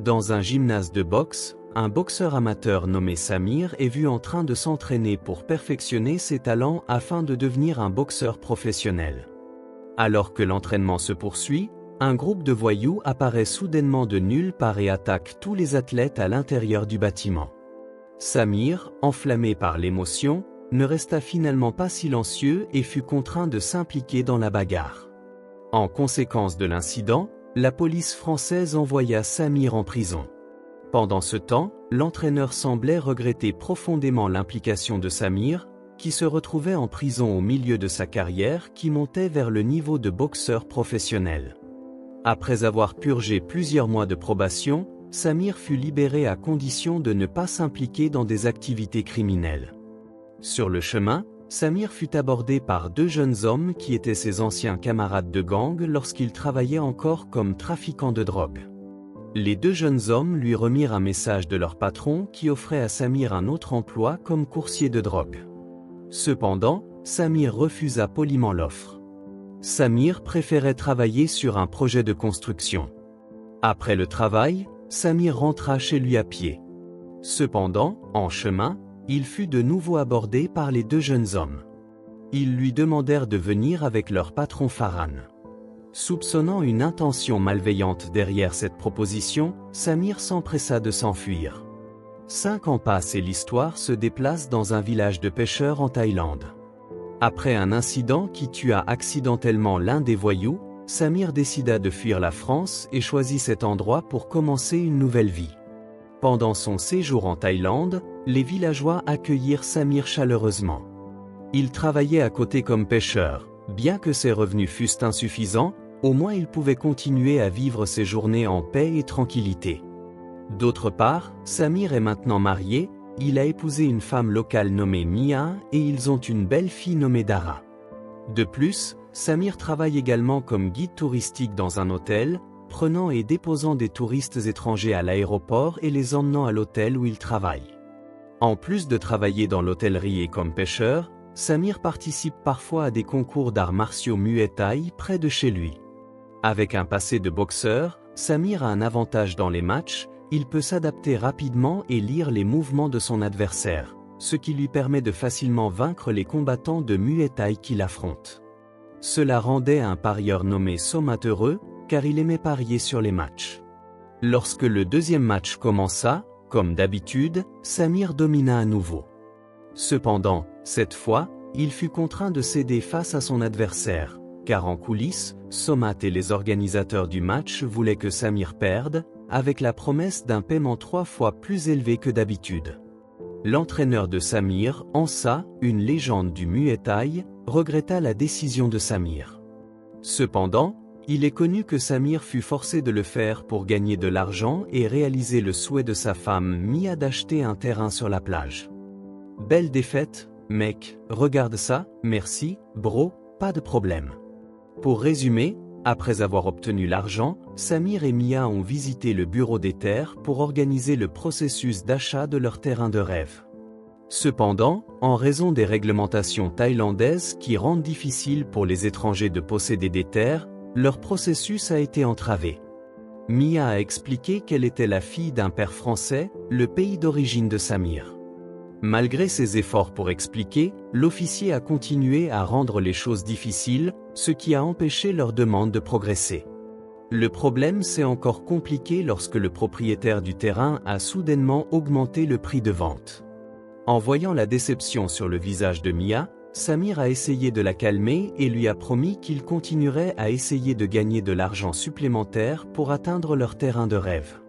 Dans un gymnase de boxe, un boxeur amateur nommé Samir est vu en train de s'entraîner pour perfectionner ses talents afin de devenir un boxeur professionnel. Alors que l'entraînement se poursuit, un groupe de voyous apparaît soudainement de nulle part et attaque tous les athlètes à l'intérieur du bâtiment. Samir, enflammé par l'émotion, ne resta finalement pas silencieux et fut contraint de s'impliquer dans la bagarre. En conséquence de l'incident, la police française envoya Samir en prison. Pendant ce temps, l'entraîneur semblait regretter profondément l'implication de Samir, qui se retrouvait en prison au milieu de sa carrière qui montait vers le niveau de boxeur professionnel. Après avoir purgé plusieurs mois de probation, Samir fut libéré à condition de ne pas s'impliquer dans des activités criminelles. Sur le chemin, Samir fut abordé par deux jeunes hommes qui étaient ses anciens camarades de gang lorsqu'il travaillait encore comme trafiquant de drogue. Les deux jeunes hommes lui remirent un message de leur patron qui offrait à Samir un autre emploi comme coursier de drogue. Cependant, Samir refusa poliment l'offre. Samir préférait travailler sur un projet de construction. Après le travail, Samir rentra chez lui à pied. Cependant, en chemin, il fut de nouveau abordé par les deux jeunes hommes. Ils lui demandèrent de venir avec leur patron Farhan. Soupçonnant une intention malveillante derrière cette proposition, Samir s'empressa de s'enfuir. 5 ans passent et l'histoire se déplace dans un village de pêcheurs en Thaïlande. Après un incident qui tua accidentellement l'un des voyous, Samir décida de fuir la France et choisit cet endroit pour commencer une nouvelle vie. Pendant son séjour en Thaïlande, les villageois accueillirent Samir chaleureusement. Il travaillait à côté comme pêcheur. Bien que ses revenus fussent insuffisants, au moins il pouvait continuer à vivre ses journées en paix et tranquillité. D'autre part, Samir est maintenant marié, il a épousé une femme locale nommée Mia et ils ont une belle fille nommée Dara. De plus, Samir travaille également comme guide touristique dans un hôtel, prenant et déposant des touristes étrangers à l'aéroport et les emmenant à l'hôtel où il travaille. En plus de travailler dans l'hôtellerie et comme pêcheur, Samir participe parfois à des concours d'arts martiaux Muay Thai près de chez lui. Avec un passé de boxeur, Samir a un avantage dans les matchs, il peut s'adapter rapidement et lire les mouvements de son adversaire, ce qui lui permet de facilement vaincre les combattants de Muay Thai qu'il affronte. Cela rendait un parieur nommé Somat heureux, car il aimait parier sur les matchs. Lorsque le deuxième match commença, comme d'habitude, Samir domina à nouveau. Cependant, cette fois, il fut contraint de céder face à son adversaire, car en coulisses, Somat et les organisateurs du match voulaient que Samir perde, avec la promesse d'un paiement 3 fois plus élevé que d'habitude. L'entraîneur de Samir, Ansa, une légende du Muay Thai, regretta la décision de Samir. Cependant, il est connu que Samir fut forcé de le faire pour gagner de l'argent et réaliser le souhait de sa femme Mia d'acheter un terrain sur la plage. Belle défaite, mec, regarde ça, merci, bro, pas de problème. Pour résumer, après avoir obtenu l'argent, Samir et Mia ont visité le bureau des terres pour organiser le processus d'achat de leur terrain de rêve. Cependant, en raison des réglementations thaïlandaises qui rendent difficile pour les étrangers de posséder des terres, leur processus a été entravé. Mia a expliqué qu'elle était la fille d'un père français, le pays d'origine de Samir. Malgré ses efforts pour expliquer, l'officier a continué à rendre les choses difficiles, ce qui a empêché leur demande de progresser. Le problème s'est encore compliqué lorsque le propriétaire du terrain a soudainement augmenté le prix de vente. En voyant la déception sur le visage de Mia, Samir a essayé de la calmer et lui a promis qu'il continuerait à essayer de gagner de l'argent supplémentaire pour atteindre leur terrain de rêve.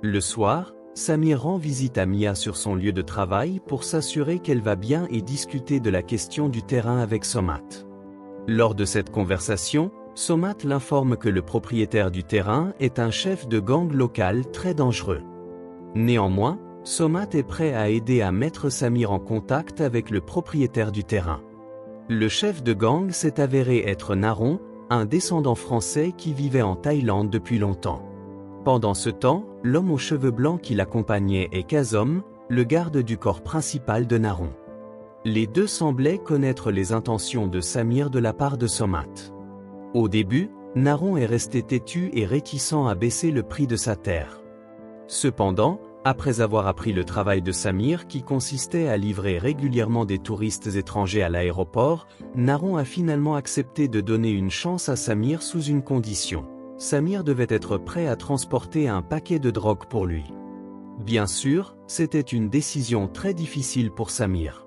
Le soir, Samir rend visite à Mia sur son lieu de travail pour s'assurer qu'elle va bien et discuter de la question du terrain avec Somat. Lors de cette conversation, Somat l'informe que le propriétaire du terrain est un chef de gang local très dangereux. Néanmoins, Somat est prêt à aider à mettre Samir en contact avec le propriétaire du terrain. Le chef de gang s'est avéré être Naron, un descendant français qui vivait en Thaïlande depuis longtemps. Pendant ce temps, l'homme aux cheveux blancs qui l'accompagnait est Kazom, le garde du corps principal de Naron. Les deux semblaient connaître les intentions de Samir de la part de Somat. Au début, Naron est resté têtu et réticent à baisser le prix de sa terre. Cependant, après avoir appris le travail de Samir qui consistait à livrer régulièrement des touristes étrangers à l'aéroport, Naron a finalement accepté de donner une chance à Samir sous une condition. Samir devait être prêt à transporter un paquet de drogue pour lui. Bien sûr, c'était une décision très difficile pour Samir.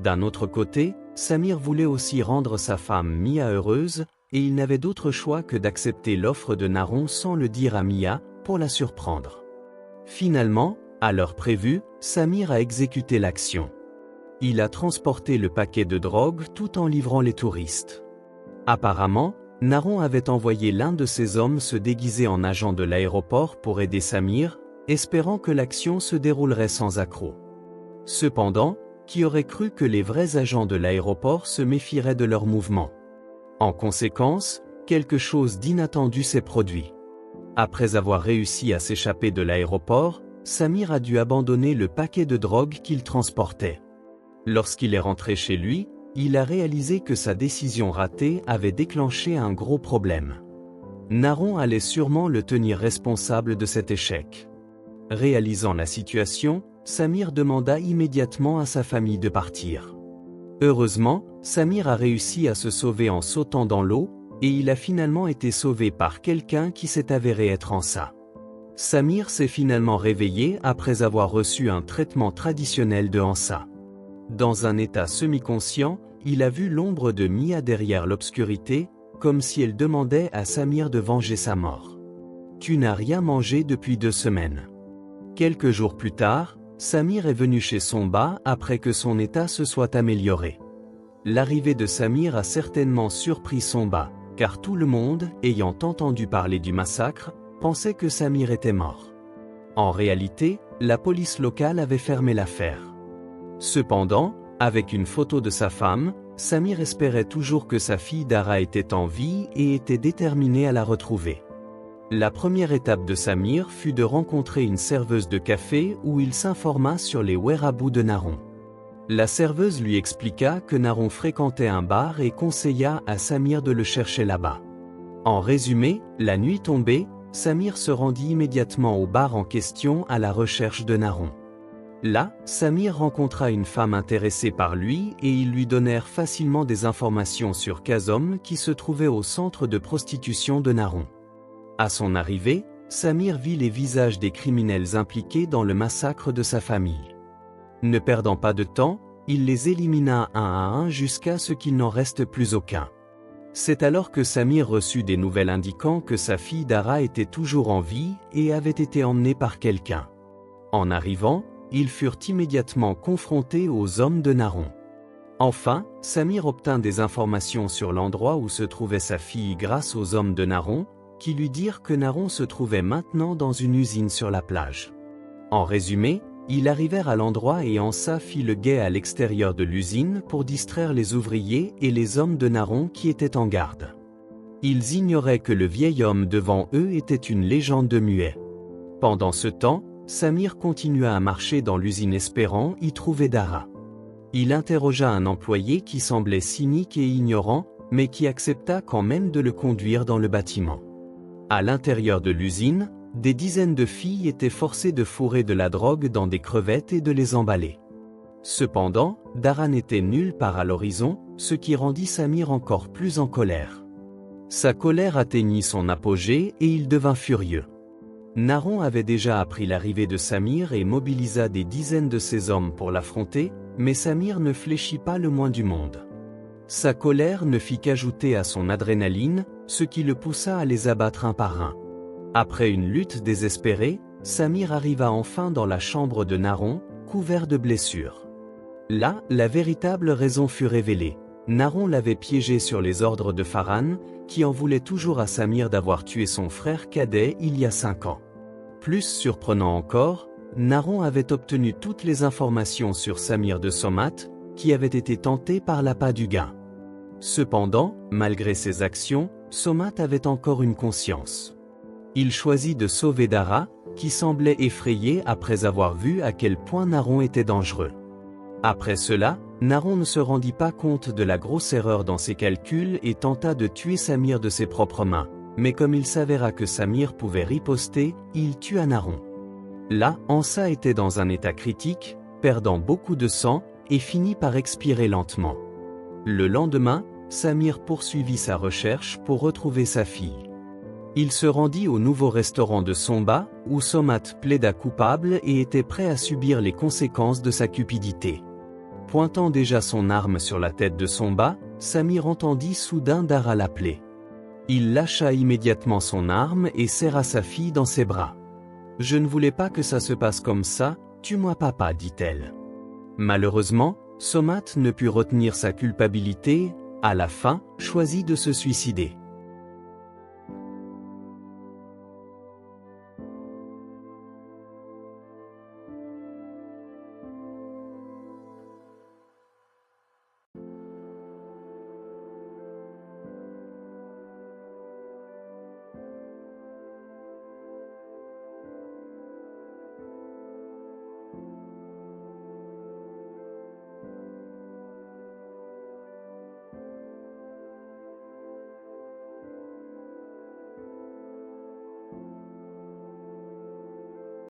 D'un autre côté, Samir voulait aussi rendre sa femme Mia heureuse, et il n'avait d'autre choix que d'accepter l'offre de Naron sans le dire à Mia, pour la surprendre. Finalement, à l'heure prévue, Samir a exécuté l'action. Il a transporté le paquet de drogue tout en livrant les touristes. Apparemment, Naron avait envoyé l'un de ses hommes se déguiser en agent de l'aéroport pour aider Samir, espérant que l'action se déroulerait sans accroc. Cependant, qui aurait cru que les vrais agents de l'aéroport se méfieraient de leurs mouvements? En conséquence, quelque chose d'inattendu s'est produit. Après avoir réussi à s'échapper de l'aéroport, Samir a dû abandonner le paquet de drogue qu'il transportait. Lorsqu'il est rentré chez lui, il a réalisé que sa décision ratée avait déclenché un gros problème. Naron allait sûrement le tenir responsable de cet échec. Réalisant la situation, Samir demanda immédiatement à sa famille de partir. Heureusement, Samir a réussi à se sauver en sautant dans l'eau, et il a finalement été sauvé par quelqu'un qui s'est avéré être Ansa. Samir s'est finalement réveillé après avoir reçu un traitement traditionnel de Ansa. Dans un état semi-conscient, il a vu l'ombre de Mia derrière l'obscurité, comme si elle demandait à Samir de venger sa mort. « Tu n'as rien mangé depuis 2 semaines. » Quelques jours plus tard, Samir est venu chez Somba après que son état se soit amélioré. L'arrivée de Samir a certainement surpris Somba, car tout le monde, ayant entendu parler du massacre, pensait que Samir était mort. En réalité, la police locale avait fermé l'affaire. Cependant, avec une photo de sa femme, Samir espérait toujours que sa fille Dara était en vie et était déterminé à la retrouver. La première étape de Samir fut de rencontrer une serveuse de café où il s'informa sur les whereabouts de Naron. La serveuse lui expliqua que Naron fréquentait un bar et conseilla à Samir de le chercher là-bas. En résumé, la nuit tombée, Samir se rendit immédiatement au bar en question à la recherche de Naron. Là, Samir rencontra une femme intéressée par lui et ils lui donnèrent facilement des informations sur Kazom qui se trouvait au centre de prostitution de Naron. À son arrivée, Samir vit les visages des criminels impliqués dans le massacre de sa famille. Ne perdant pas de temps, il les élimina un à un jusqu'à ce qu'il n'en reste plus aucun. C'est alors que Samir reçut des nouvelles indiquant que sa fille Dara était toujours en vie et avait été emmenée par quelqu'un. En arrivant, ils furent immédiatement confrontés aux hommes de Naron. Enfin, Samir obtint des informations sur l'endroit où se trouvait sa fille grâce aux hommes de Naron, qui lui dirent que Naron se trouvait maintenant dans une usine sur la plage. En résumé, ils arrivèrent à l'endroit et Ansa fit le guet à l'extérieur de l'usine pour distraire les ouvriers et les hommes de Naron qui étaient en garde. Ils ignoraient que le vieil homme devant eux était une légende de muet. Pendant ce temps, Samir continua à marcher dans l'usine espérant y trouver Dara. Il interrogea un employé qui semblait cynique et ignorant, mais qui accepta quand même de le conduire dans le bâtiment. À l'intérieur de l'usine, des dizaines de filles étaient forcées de fourrer de la drogue dans des crevettes et de les emballer. Cependant, Dara n'était nulle part à l'horizon, ce qui rendit Samir encore plus en colère. Sa colère atteignit son apogée et il devint furieux. Naron avait déjà appris l'arrivée de Samir et mobilisa des dizaines de ses hommes pour l'affronter, mais Samir ne fléchit pas le moins du monde. Sa colère ne fit qu'ajouter à son adrénaline, ce qui le poussa à les abattre un par un. Après une lutte désespérée, Samir arriva enfin dans la chambre de Naron, couvert de blessures. Là, la véritable raison fut révélée. Naron l'avait piégé sur les ordres de Farhan, qui en voulait toujours à Samir d'avoir tué son frère cadet il y a 5 ans. Plus surprenant encore, Naron avait obtenu toutes les informations sur Samir de Somat, qui avait été tenté par l'appât du gain. Cependant, malgré ses actions, Somat avait encore une conscience. Il choisit de sauver Dara, qui semblait effrayé après avoir vu à quel point Naron était dangereux. Après cela, Naron ne se rendit pas compte de la grosse erreur dans ses calculs et tenta de tuer Samir de ses propres mains. Mais comme il s'avéra que Samir pouvait riposter, il tua Naron. Là, Ansa était dans un état critique, perdant beaucoup de sang, et finit par expirer lentement. Le lendemain, Samir poursuivit sa recherche pour retrouver sa fille. Il se rendit au nouveau restaurant de Somba, où Somat plaida coupable et était prêt à subir les conséquences de sa cupidité. Pointant déjà son arme sur la tête de Somba, Samir entendit soudain Dara l'appeler. Il lâcha immédiatement son arme et serra sa fille dans ses bras. « Je ne voulais pas que ça se passe comme ça, tue-moi papa, dit-elle. Malheureusement, Somat ne put retenir sa culpabilité, à la fin, choisit de se suicider.